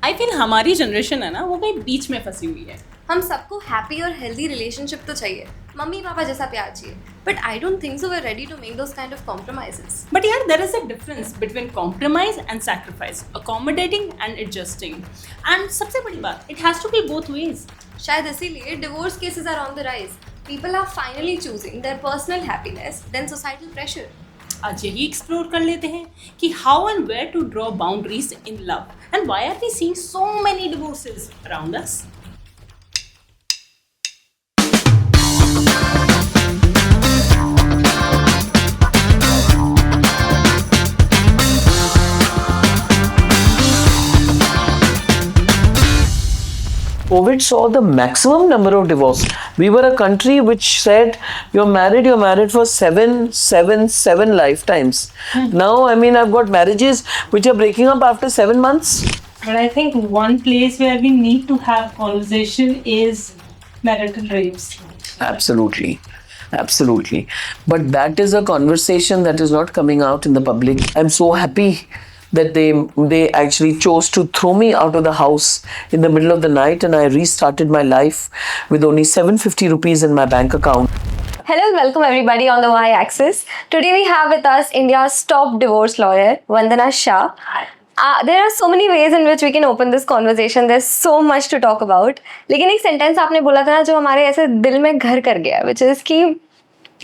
I feel हमारी generation है ना वो कहीं बीच में फंसी हुई है. हम सबको हैप्पी और हेल्दी रिलेशनशिप तो चाहिए, मम्मी पापा जैसा प्यार चाहिए, but I don't think so we are ready to make those kind of compromises. But yeah, there is a difference between compromise and sacrifice, accommodating and adjusting. And सबसे बड़ी बात, it has to be both ways. शायद इसीलिए divorce cases are on the rise. People are finally choosing their personal happiness than societal pressure. आज यही explore कर लेते हैं कि how and where to draw boundaries in love and why are we seeing so many divorces around us. COVID saw the maximum number of divorce. We were a country which said you're married for seven lifetimes. Now, I mean, I've got marriages which are breaking up after 7 months. But I think one place where we need to have conversation is marital rapes. Absolutely. Absolutely. But that is a conversation that is not coming out in the public. I'm so happy that they actually chose to throw me out of the house in the middle of the night, and I restarted my life with only 750 rupees in my bank account. Hello and welcome everybody on the Y-axis. Today we have with us India's top divorce lawyer, Vandana Shah. There are so many ways in which we can open this conversation. There's so much to talk about. लेकिन एक sentence आपने बोला था ना जो हमारे ऐसे दिल में घर कर गया, which is कि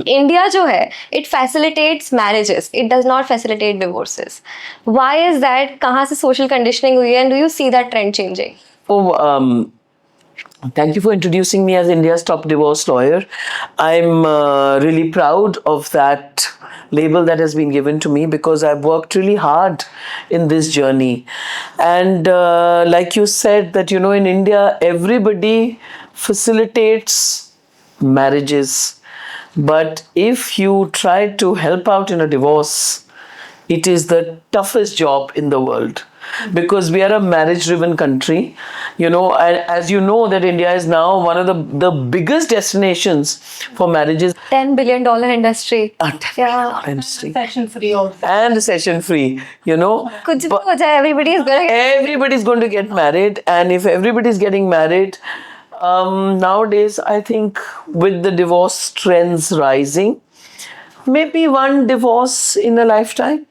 इंडिया जो है it facilitates marriages, it does not facilitate divorces. Why is that? कहाँ से सोशल कंडीशनिंग हुई है and do you see that trend changing? Thank you for introducing me as India's top divorce lawyer. I'm really proud of that label that has been given to me because I've worked really hard in this journey. And like you said that, you know, in India, everybody facilitates marriages. But if you try to help out in a divorce, it is the toughest job in the world because we are a marriage-driven country, you know, and as you know that India is now one of the biggest destinations for marriages. $10 billion industry. Industry. Session free also. And session free, you know. कुछ भी हो जाए, everybody's going to get married, and if everybody's getting married, nowadays I think with the divorce trends rising, maybe one divorce in a lifetime.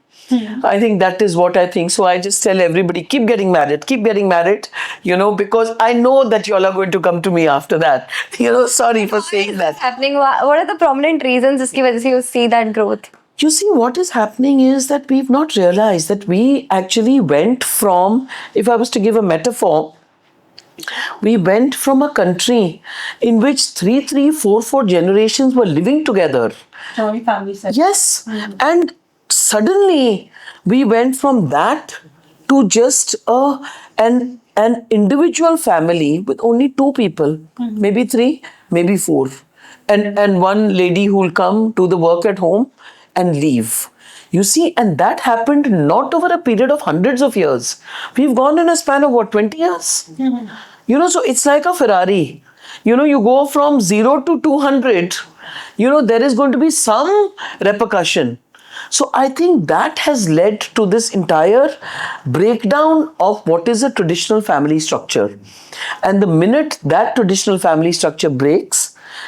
I think that is what I think. So I just tell everybody, keep getting married, you know, because I know that you all are going to come to me after that. You know, sorry for saying that. Happening. What are the prominent reasons जिसकी वजह से you see that growth? You see, what is happening is that we've not realized that we actually went from, if I was to give a metaphor, we went from a country in which 4 generations were living together. Joint family setup. Yes. And suddenly we went from that to just an individual family with only 2 people, maybe 3, maybe 4. And one lady who will come to the work at home and leave. You see, and that happened not over a period of hundreds of years. We've gone in a span of what, 20 years? You know, so it's like a Ferrari. You know, you go from 0 to 200, you know, there is going to be some repercussion. So I think that has led to this entire breakdown of what is a traditional family structure. And the minute that traditional family structure breaks,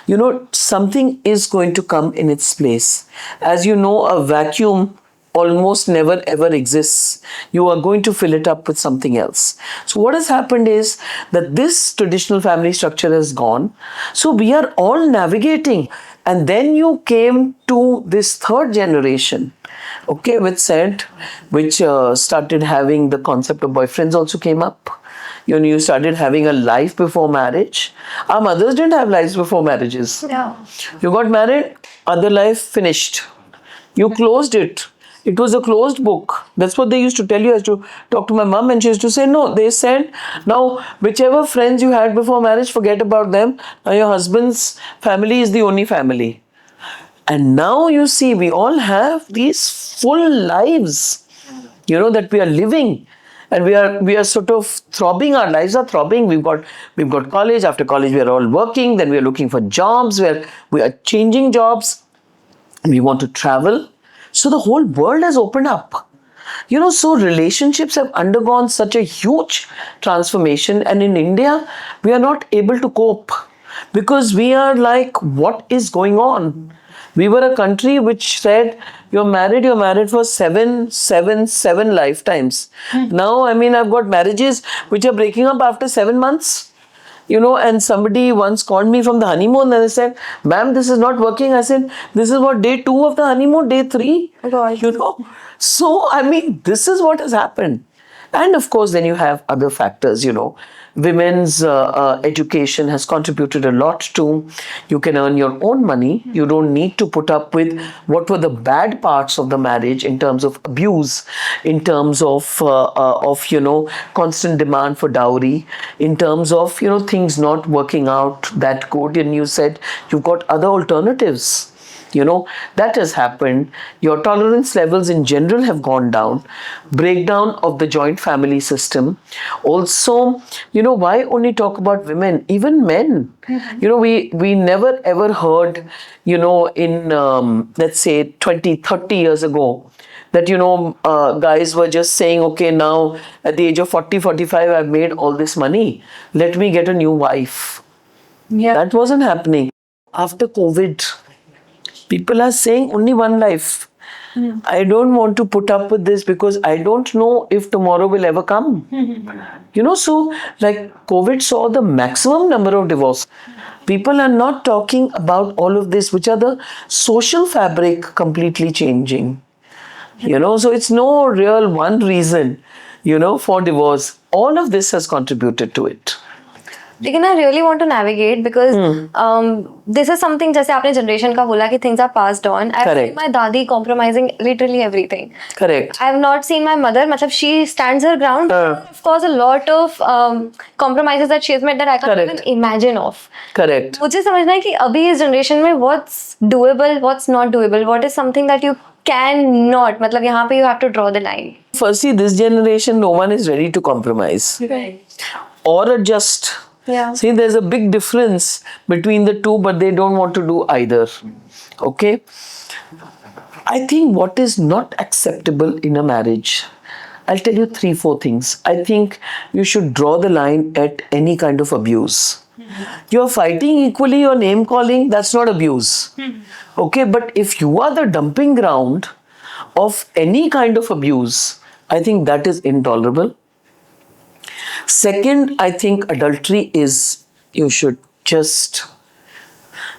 you know, something is going to come in its place. As you know, a vacuum almost never ever exists. You are going to fill it up with something else. So what has happened is that this traditional family structure has gone. So we are all navigating. And then you came to this 3rd generation, okay, which started having the concept of boyfriends also came up. You know, you started having a life before marriage. Our mothers didn't have lives before marriages. Yeah. You got married, other life finished. You closed it. It was a closed book. That's what they used to tell you. I used to talk to my mom and she used to say, no, they said, now whichever friends you had before marriage, forget about them. Now your husband's family is the only family. And now you see, we all have these full lives, you know, that we are living. And we are sort of throbbing. Our lives are throbbing. We've got college. After college, we are all working. Then we are looking for jobs. We are changing jobs. We want to travel. So the whole world has opened up. So relationships have undergone such a huge transformation, and in India, we are not able to cope because we are like, what is going on? We were a country which said, you're married for seven lifetimes. Now, I mean, I've got marriages which are breaking up after 7 months. And somebody once called me from the honeymoon and they said, ma'am, this is not working. I said, this is what, day 2 of the honeymoon, day 3? Oh God. So, I mean, this is what has happened. And of course, then you have other factors, Women's education has contributed a lot to. You can earn your own money. You don't need to put up with what were the bad parts of the marriage in terms of abuse, in terms of constant demand for dowry, in terms of, things not working out that good. And you said you've got other alternatives. That has happened. Your tolerance levels in general have gone down. Breakdown of the joint family system. Also, why only talk about women? Even men. We never ever heard, in let's say 20, 30 years ago, that guys were just saying, okay, now at the age of 40, 45, I've made all this money. Let me get a new wife. Yeah. That wasn't happening. After COVID, people are saying only one life. I don't want to put up with this because I don't know if tomorrow will ever come. So like COVID saw the maximum number of divorce. People are not talking about all of this, which are the social fabric completely changing. So it's no real one reason, for divorce. All of this has contributed to it. लेकिन I really want to navigate because this is something जैसे आपने generation का बोला कि things are passed on. I've seen my दादी compromising literally everything. Correct. I've not seen my mother. मतलब she stands her ground. Of course, a lot of compromises that she has made that I can't even imagine of. Correct. मुझे समझना है कि अभी इस generation में what's doable, what's not doable, what is something that you cannot. मतलब यहाँ पे you have to draw the line. Firstly, this generation, no one is ready to compromise. Right. Or adjust. Yeah. See, there's a big difference between the two, but they don't want to do either. Okay? I think what is not acceptable in a marriage, I'll tell you 3-4 things. I think you should draw the line at any kind of abuse. You're fighting equally, you're name calling, that's not abuse. Okay, but if you are the dumping ground of any kind of abuse, I think that is intolerable. Second, I think adultery is, you should just,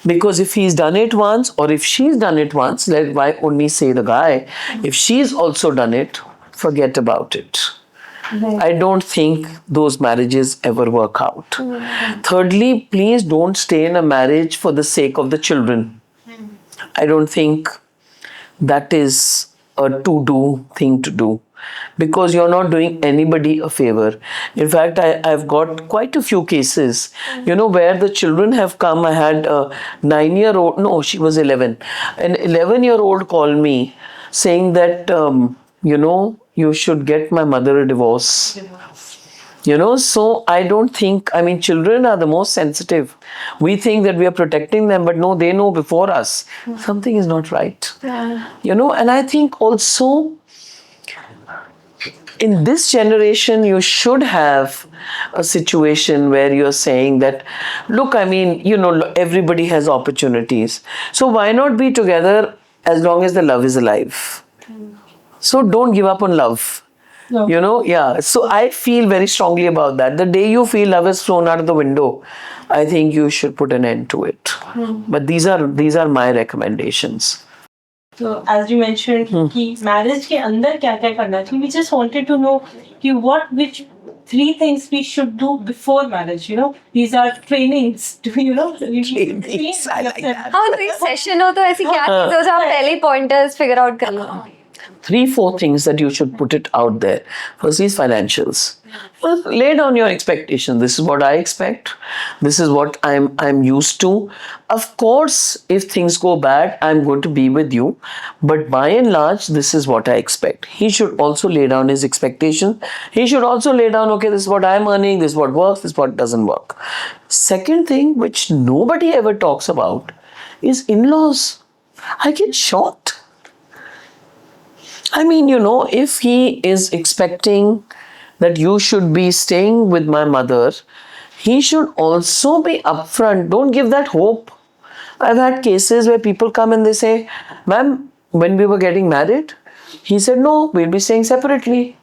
because if he's done it once or if she's done it once, why only say the guy? If she's also done it, forget about it. I don't think those marriages ever work out. Thirdly, please don't stay in a marriage for the sake of the children. I don't think that is a to-do thing to do. Because you're not doing anybody a favor. In fact, I've got quite a few cases, where the children have come. I had a 9-year-old, no, she was 11. An 11-year-old called me saying that, you should get my mother a divorce. So I don't think, children are the most sensitive. We think that we are protecting them, but no, they know before us. Something is not right. And I think also, in this generation, you should have a situation where you're saying that, look, everybody has opportunities. So why not be together as long as the love is alive? So don't give up on love. No. So I feel very strongly about that. The day you feel love is thrown out of the window, I think you should put an end to it. But these are my recommendations. So as you mentioned, कि marriage के अंदर क्या क्या करना चाहिए? We just wanted to know कि which 3 things we should do before marriage. These are trainings. Trainings, I like that. हाँ तो इस session हो तो ऐसी क्या चीज़ हो जो आप पहले pointers figure out कर लो. 3-4 things that you should put it out there. First is financials. Well, lay down your expectations. This is what I expect. This is what I'm used to. Of course, if things go bad, I'm going to be with you. But by and large, this is what I expect. He should also lay down his expectations. He should also lay down, okay, this is what I'm earning, this is what works, this is what doesn't work. Second thing, which nobody ever talks about, is in-laws. I get shocked. I mean, if he is expecting that you should be staying with my mother, he should also be upfront. Don't give that hope. I've had cases where people come and they say, "Ma'am, when we were getting married, he said, no, we'll be staying separately.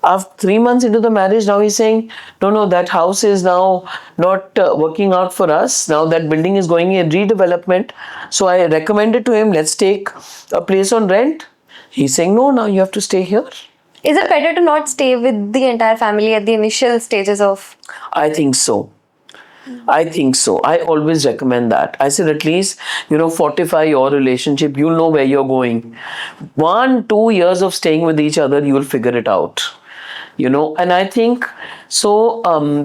After 3 months into the marriage, now he's saying, no, no, that house is now not working out for us. Now that building is going in redevelopment. So I recommended to him, let's take a place on rent. He's saying, no, now you have to stay here. Is it better to not stay with the entire family at the initial stages of? I think so. I think so. I always recommend that. I said at least, fortify your relationship. You'll know where you're going. 1-2 years of staying with each other, you will figure it out. And I think so.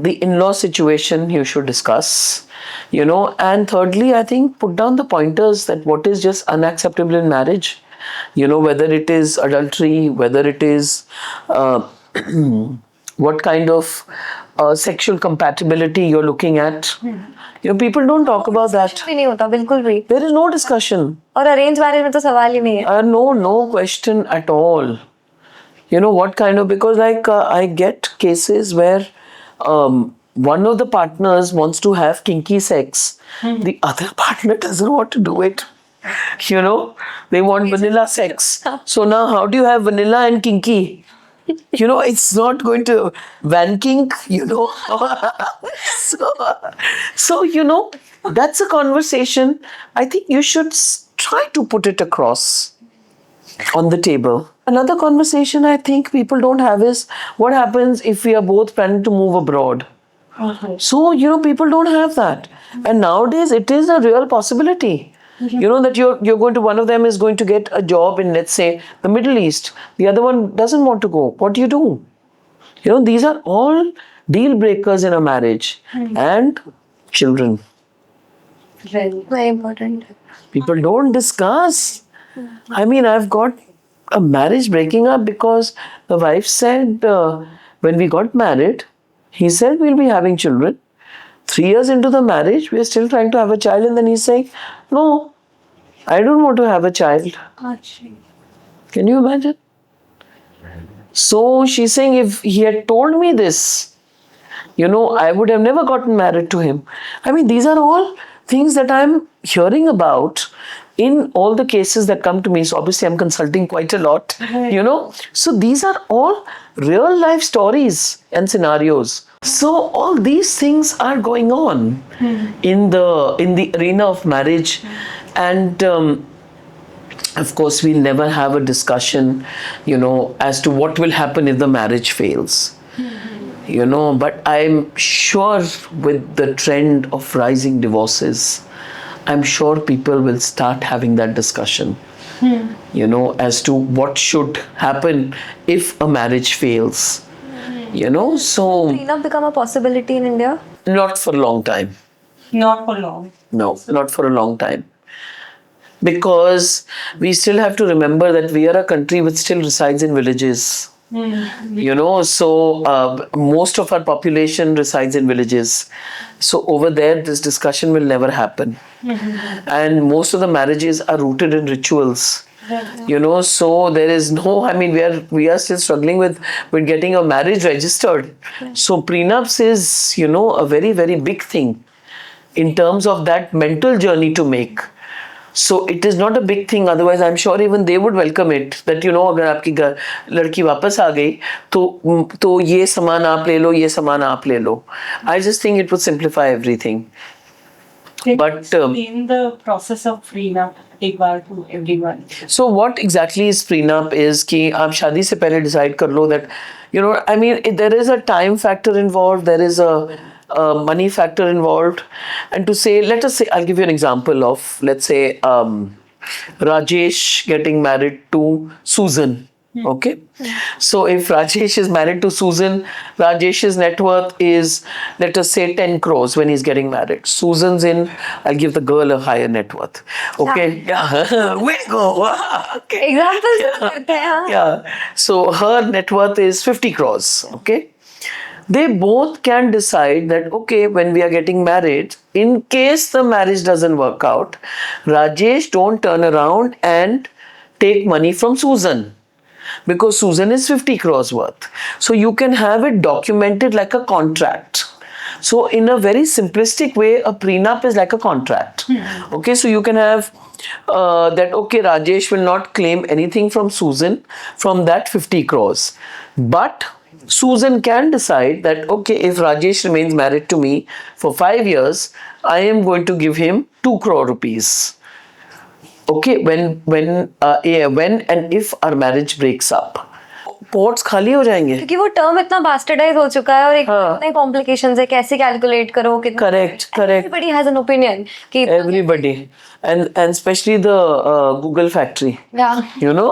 The in-law situation you should discuss. And thirdly, I think put down the pointers that what is just unacceptable in marriage. Whether it is adultery, whether it is what kind of sexual compatibility you're looking at. People don't talk about that. भी नहीं होता बिल्कुल भी. There is no discussion. और arranged marriage में तो सवाल ही नहीं है. No question at all. What kind of, because I get cases where one of the partners wants to have kinky sex. The other partner doesn't want to do it. They want vanilla sex. So now how do you have vanilla and kinky? It's not going to van kink, so, that's a conversation. I think you should try to put it across on the table. Another conversation I think people don't have is what happens if we are both planning to move abroad. So, people don't have that. And nowadays it is a real possibility. That you're going to, one of them is going to get a job in, let's say, the Middle East. The other one doesn't want to go. What do you do? These are all deal breakers in a marriage. And children. Very important. People don't discuss. I mean, I've got a marriage breaking up because the wife said, when we got married, he said we'll be having children. 3 years into the marriage, we are still trying to have a child, and then he's saying, no, I don't want to have a child. Can you imagine? So she's saying, if he had told me this, I would have never gotten married to him. I mean, these are all things that I'm hearing about in all the cases that come to me. So obviously I'm consulting quite a lot, So these are all real life stories and scenarios. So all these things are going on in the arena of marriage, and of course we'll never have a discussion, as to what will happen if the marriage fails. But I'm sure with the trend of rising divorces, I'm sure people will start having that discussion, as to what should happen if a marriage fails. So Prenup become a possibility in India? not for a long time. Not for long. No, not for a long time. Because we still have to remember that we are a country which still resides in villages. So most of our population resides in villages. So over there, this discussion will never happen. And most of the marriages are rooted in rituals. So there is no, I mean, we are still struggling with getting a marriage registered. So prenups is, a very, very big thing in terms of that mental journey to make. So it is not a big thing. Otherwise, I'm sure even they would welcome it. That अगर आपकी लड़की वापस आ गई, तो ये सामान आप ले लो, ये सामान आप ले लो. I just think it would simplify everything. But explain the process of prenup एक बार to everyone. So what exactly is prenup is कि आप शादी से पहले decide कर लो that, I mean, there is a time factor involved, there is a money factor involved. And to say, let us say, I'll give you an example of, let's say, Rajesh getting married to Susan. Okay. So if Rajesh is married to Susan, Rajesh's net worth is, let us say, 10 crores when he's getting married. Susan's in, I'll give the girl a higher net worth. Okay. Yeah. Way to go. Okay. Examples. Yeah. So her net worth is 50 crores. Okay. They both can decide that, okay, when we are getting married, in case the marriage doesn't work out, Rajesh don't turn around and take money from Susan. because Susan is 50 crores worth. So you can have it documented like a contract. So in a very simplistic way, a prenup is like a contract. Okay, so you can have that, okay, Rajesh will not claim anything from Susan from that 50 crores. But Susan can decide that, okay, if Rajesh remains married to me for 5 years, I am going to give him 2 crore rupees. Okay, when and if our marriage breaks up, ports खाली हो जाएंगे क्योंकि वो term इतना बास्टर्डाइज हो चुका है और एक इतने कॉम्प्लिकेशंस है, कैसे कैलकुलेट करो कितना. Correct everybody has an opinion कि everybody and especially the Google factory. Yeah. You know,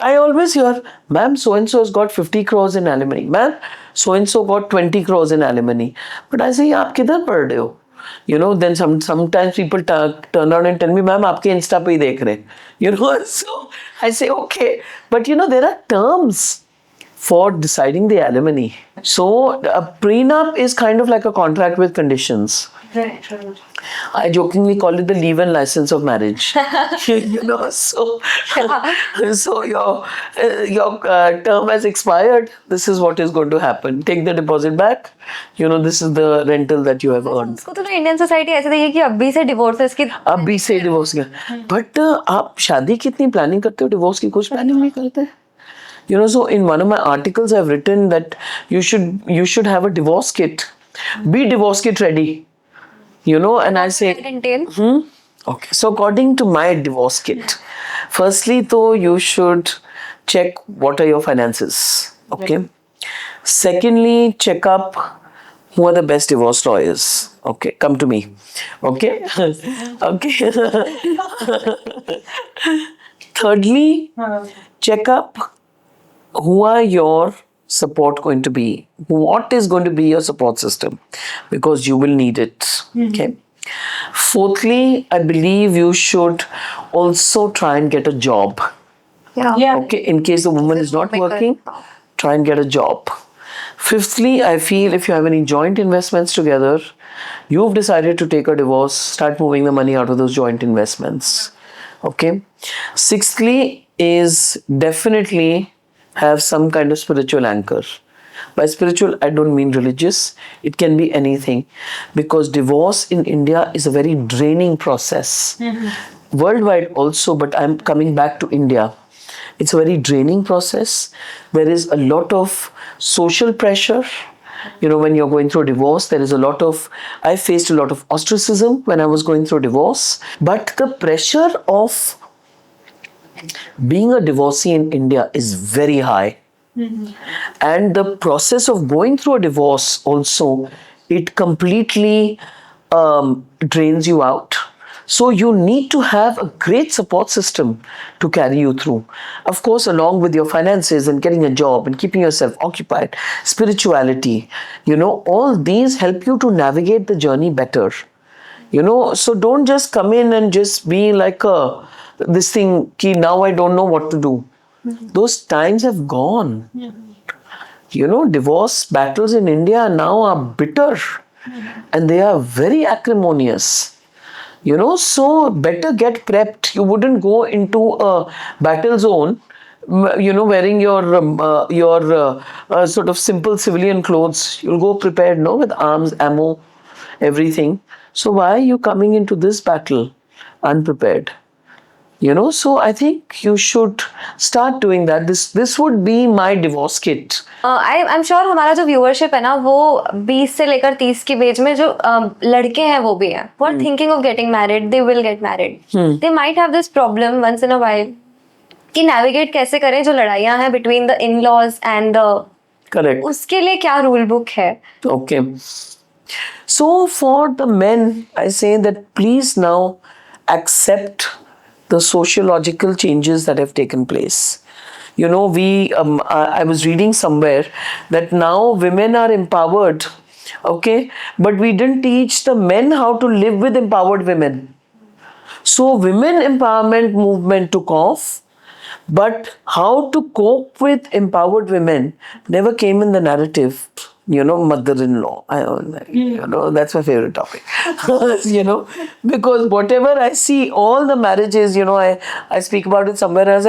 I always hear, ma'am, so and so has got 50 crores in alimony, ma'am, so and so got 20 crores in alimony. But I say, आप किधर पढ़ रहे हो? You know, then sometimes people turn around and tell me, ma'am, आपके Insta पे ही देख रहे. You know, so I say, okay, but you know, there are terms for deciding the alimony. So a prenup is kind of like a contract with conditions. Right. I jokingly call it the leave-in license of marriage. You know, so your term has expired. This is what is going to happen. Take the deposit back. You know, this is the rental that you have earned. उसको तो Indian society ऐसे देखिए कि अभी से divorces की अभी से डिवोर्स का. बट आप शादी कितनी प्लानिंग करते हो, डिवोर्स की कुछ प्लानिंग नहीं करते. You know, so in one of my articles I've written that you should have a divorce kit. Be divorce kit ready. You know, and I say, okay. So according to my divorce kit, firstly, though, you should check what are your finances. Okay. Secondly, check up who are the best divorce lawyers. Okay, come to me. Okay. Okay. Thirdly, check up who are your support going to be. What is going to be your support system? Because you will need it. Okay. Fourthly, I believe you should also try and get a job. Yeah. Okay. In case the woman is not working, try and get a job. Fifthly, I feel if you have any joint investments together, you've decided to take a divorce, start moving the money out of those joint investments. Okay. Sixthly is definitely have some kind of spiritual anchor. By spiritual, I don't mean religious. It can be anything. Because divorce in India is a very draining process. Worldwide also, but I'm coming back to India. It's a very draining process. There is a lot of social pressure. You know, when you're going through a divorce, there is a lot of, I faced a lot of ostracism when I was going through a divorce. But the pressure of being a divorcee in India is very high. And the process of going through a divorce also, it completely drains you out. So you need to have a great support system to carry you through. Of course, along with your finances and getting a job and keeping yourself occupied, spirituality, you know, all these help you to navigate the journey better. You know, so don't just come in and just be like this thing, ki now I don't know what to do. Those times have gone. You know, divorce battles in India now are bitter and they are very acrimonious. You know, so better get prepped. You wouldn't go into a battle zone, you know, wearing your sort of simple civilian clothes. You'll go prepared, no, with arms, ammo, everything. So why are you coming into this battle unprepared? You know, so I think you should start doing that. This would be my divorce kit. I'm sure हमारा जो viewership है ना वो 20 से लेकर 30 के बीच में जो लड़के हैं वो भी हैं who are thinking of getting married, they will get married. They might have this problem once in a while कि navigate कैसे करें जो लड़ाइयाँ हैं between the in-laws and the. Correct. उसके लिए क्या rule book है? Okay. So for the men, I say that please now accept the sociological changes that have taken place. You know, I was reading somewhere that now women are empowered, okay, but we didn't teach the men how to live with empowered women. So women empowerment movement took off, but how to cope with empowered women never came in the narrative. mother-in-law. That's my favorite topic. Because whatever I see, all the marriages, I speak about it somewhere else.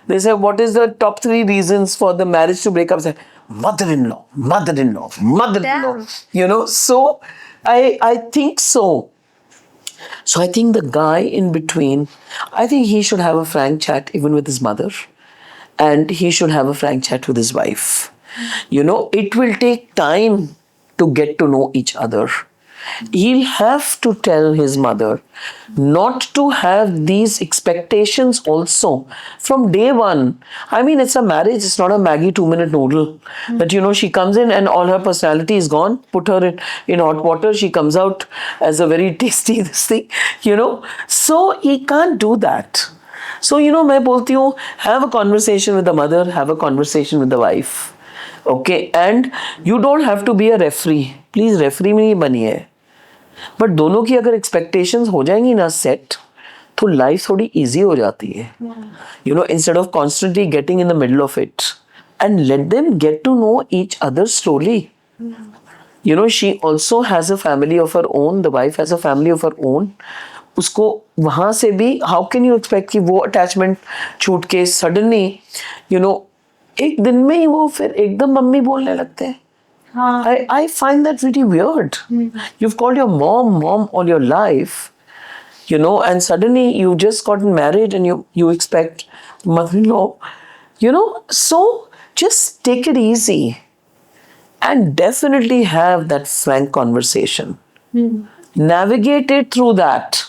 They say, what is the top 3 reasons for the marriage to break up? I say, mother-in-law, mother-in-law, mother-in-law. So I think so. So I think the guy in between, I think he should have a frank chat even with his mother, and he should have a frank chat with his wife. It will take time to get to know each other. He'll have to tell his mother not to have these expectations also from day one. I mean, it's a marriage, it's not a Maggie 2-minute noodle. That, she comes in and all her personality is gone. Put her in hot water, she comes out as a very tasty this thing, So he can't do that. So, मैं बोलती हूँ, have a conversation with the mother, have a conversation with the wife. Okay, and you don't have to be a referee. Please, referee में नहीं बनिए. But दोनों की अगर expectations हो जाएंगी ना सेट, तो लाइफ थोड़ी इजी हो जाती है. Instead of constantly getting in the middle of it, and let them get to know each other slowly. She also has a family of her own, the wife has a family of her own. उसको वहां से भी, how can you expect कि वो attachment छूट के suddenly, एक दिन में ही वो फिर एकदम मम्मी बोलने लगते हैं. I find that really weird. You've called your mom all your life, and suddenly you've just gotten married and you expect mother-in-law, so just take it easy and definitely have that frank conversation. Navigate it through that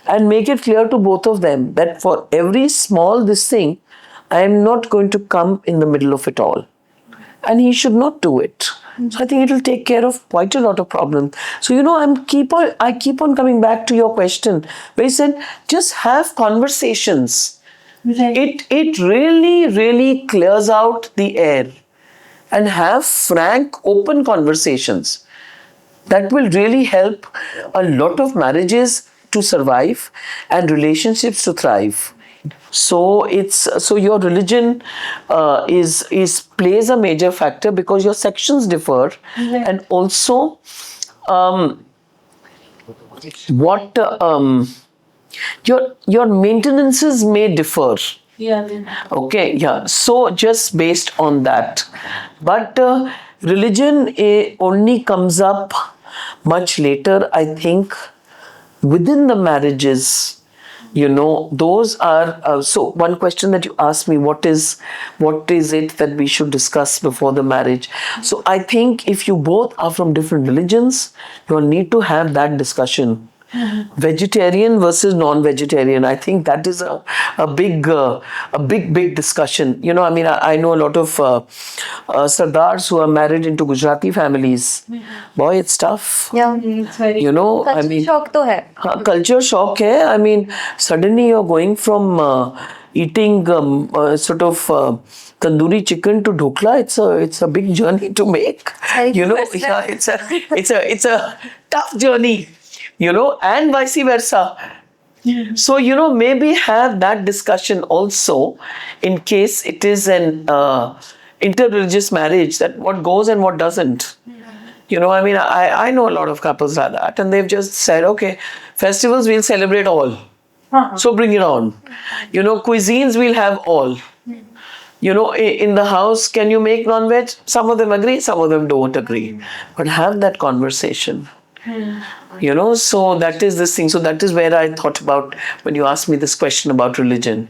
and make it clear to both of them that for every small this thing, I am not going to come in the middle of it all. And he should not do it. So I think it will take care of quite a lot of problems. So I keep on coming back to your question where you said just have conversations. Right. It really clears out the air, and have frank, open conversations. That will really help a lot of marriages to survive and relationships to thrive. So your religion is plays a major factor because your sections differ, and also your maintenances may differ. Okay, yeah. So just based on that, but religion only comes up much later, I think, within the marriages. Those are so one question that you asked me, what is it that we should discuss before the marriage? So I think if you both are from different religions, you'll need to have that discussion. Vegetarian versus non-vegetarian, I think that is a big discussion. I know a lot of Sardars who are married into Gujarati families. Boy, it's tough. Yeah, it's very. Culture shock to hai. Culture shock hai. Suddenly you're going from eating sort of tandoori chicken to dhokla. It's a big journey to make. It's a tough journey. And vice versa. So, maybe have that discussion also in case it is an interreligious marriage, that what goes and what doesn't. I know a lot of couples like that, and they've just said, okay, festivals we'll celebrate all. So bring it on. Cuisines we'll have all. In the house, can you make non-veg? Some of them agree, some of them don't agree. But have that conversation. So that is this thing. So that is where I thought about when you asked me this question about religion,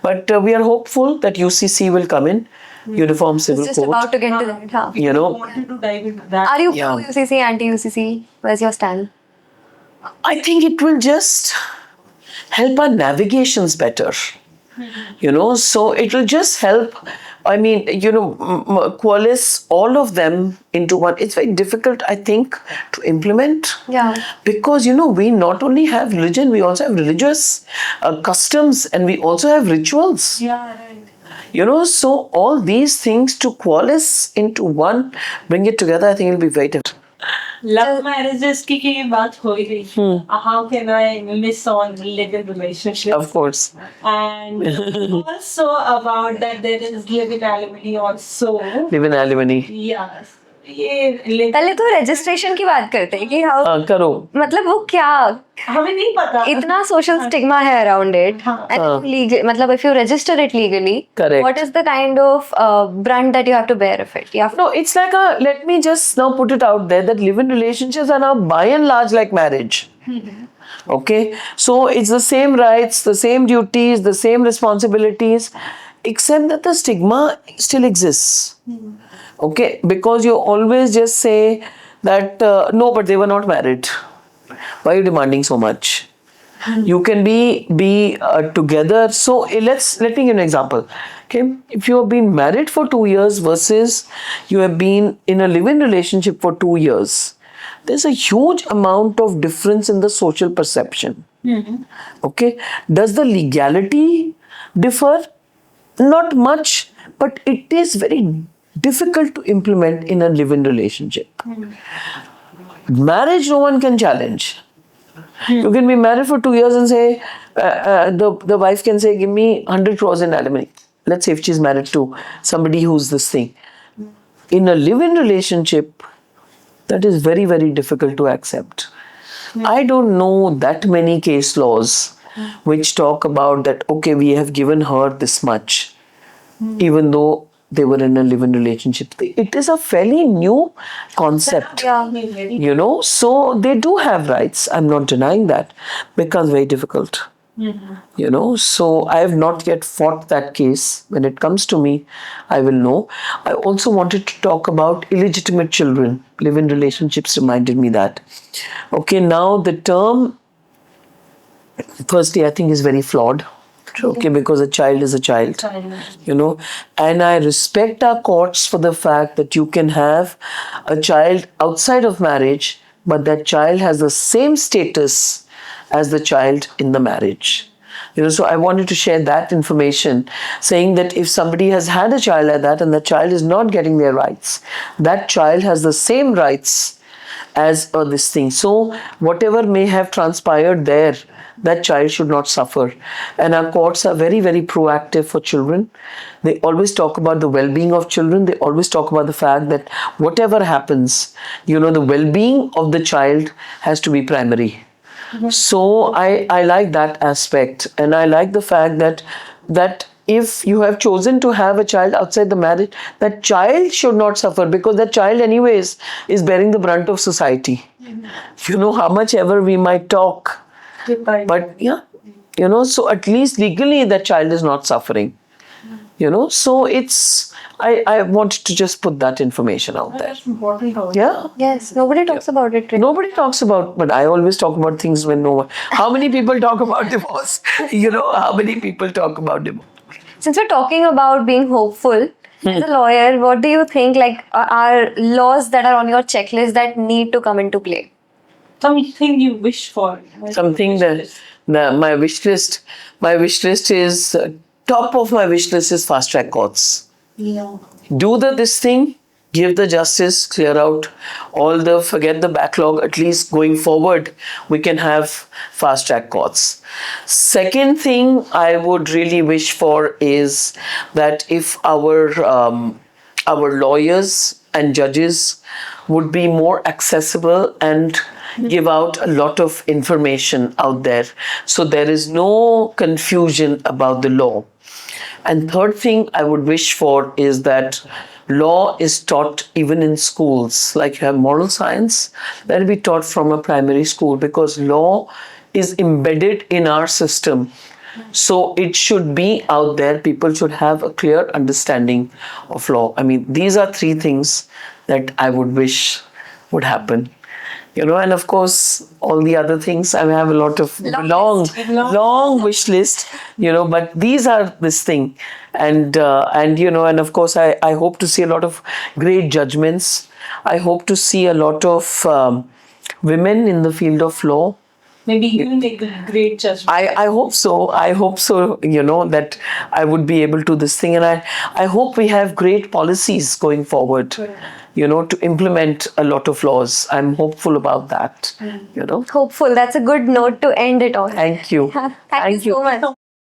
But we are hopeful that UCC will come in, Uniform Civil Just Code. about to get to that. Huh? I wanted to dive into that. Are you pro UCC, anti UCC? Where's your stand? I think it will just help our navigations better. So it will just help. Coalesce all of them into one. It's very difficult, I think, to implement. Yeah. Because, we not only have religion, we also have religious customs, and we also have rituals. Yeah, right. So all these things to coalesce into one, bring it together, I think it'll be very difficult. Love marriages की बात हो ही रही. How can I miss on live-in relationships? Of course. And also about that there is live-in alimony also. Live in alimony. Yes. ये पहले तो registration की बात करते हैं कि हाउ करो. मतलब वो क्या हमें नहीं पता. इतना सोशल स्टिग्मा है अराउंड इट हाँ. एंड लीगल मतलब if you register it legally Correct. what is the kind of brunt that you have to bear of it? You have No, it's like let me just now put it out there that live-in relationships are now by and large like marriage. Okay, so it's the same rights, the same duties, the same responsibilities, except that the stigma still exists. Okay, because you always just say that no, but they were not married. Why are you demanding so much? You can be together. So let me give you an example. Okay, if you have been married for 2 years versus you have been in a live-in relationship for 2 years, there's a huge amount of difference in the social perception. Okay, does the legality differ? Not much, but it is very difficult to implement in a live-in relationship. Marriage, no one can challenge. You can be married for 2 years and say, the wife can say, give me 100 crores in alimony. Let's say if she's married to somebody who's this thing. In a live-in relationship, that is very, very difficult to accept. I don't know that many case laws which talk about that, okay, we have given her this much, even though they were in a live-in relationship. It is a fairly new concept. You know, so they do have rights. I'm not denying that. Becomes very difficult. You know, so I have not yet fought that case. When it comes to me, I will know. I also wanted to talk about illegitimate children. Live-in relationships reminded me that. Okay, now the term, firstly, I think is very flawed. Okay, because a child is a child, you know, and I respect our courts for the fact that you can have a child outside of marriage, but that child has the same status as the child in the marriage. You know, so I wanted to share that information, saying that if somebody has had a child like that and the child is not getting their rights, that child has the same rights as this thing. So whatever may have transpired there, that child should not suffer. And our courts are very, very proactive for children. They always talk about the well-being of children. They always talk about the fact that whatever happens, you know, the well-being of the child has to be primary. So I like that aspect, and I like the fact that if you have chosen to have a child outside the marriage, that child should not suffer, because that child anyways is bearing the brunt of society. You know, how much ever we might talk, but yeah, you know, so at least legally that child is not suffering. You know, so it's I wanted to just put that information out there. Yeah. yes, nobody talks about it. Nobody talks about, but I always talk about things when no one. How many people talk about divorce? You know, how many people talk about divorce? Since we're talking about being hopeful, as a lawyer, what do you think like are laws that are on your checklist that need to come into play? Something you wish for. Something that my wish list is top of my wish list is fast track courts. Yeah. Do this thing, give the justice, clear out forget the backlog. At least going forward, we can have fast track courts. Second thing I would really wish for is that if our lawyers and judges would be more accessible and give out a lot of information out there, so there is no confusion about the law. And third thing I would wish for is that law is taught even in schools. Like you have moral science, that will be taught from a primary school, because law is embedded in our system. So it should be out there. People should have a clear understanding of law. I mean, these are three things that I would wish would happen. You know, and of course, all the other things, I have a lot of long wish list, you know, but these are this thing. And you know, and of course, I hope to see a lot of great judgments. I hope to see a lot of women in the field of law. Maybe you will make a great judgment. I hope so. I hope so, you know, that I would be able to this thing. And I hope we have great policies going forward, you know, to implement a lot of laws. I'm hopeful about that, you know. Hopeful. That's a good note to end it on. Thank you. Thank you so much.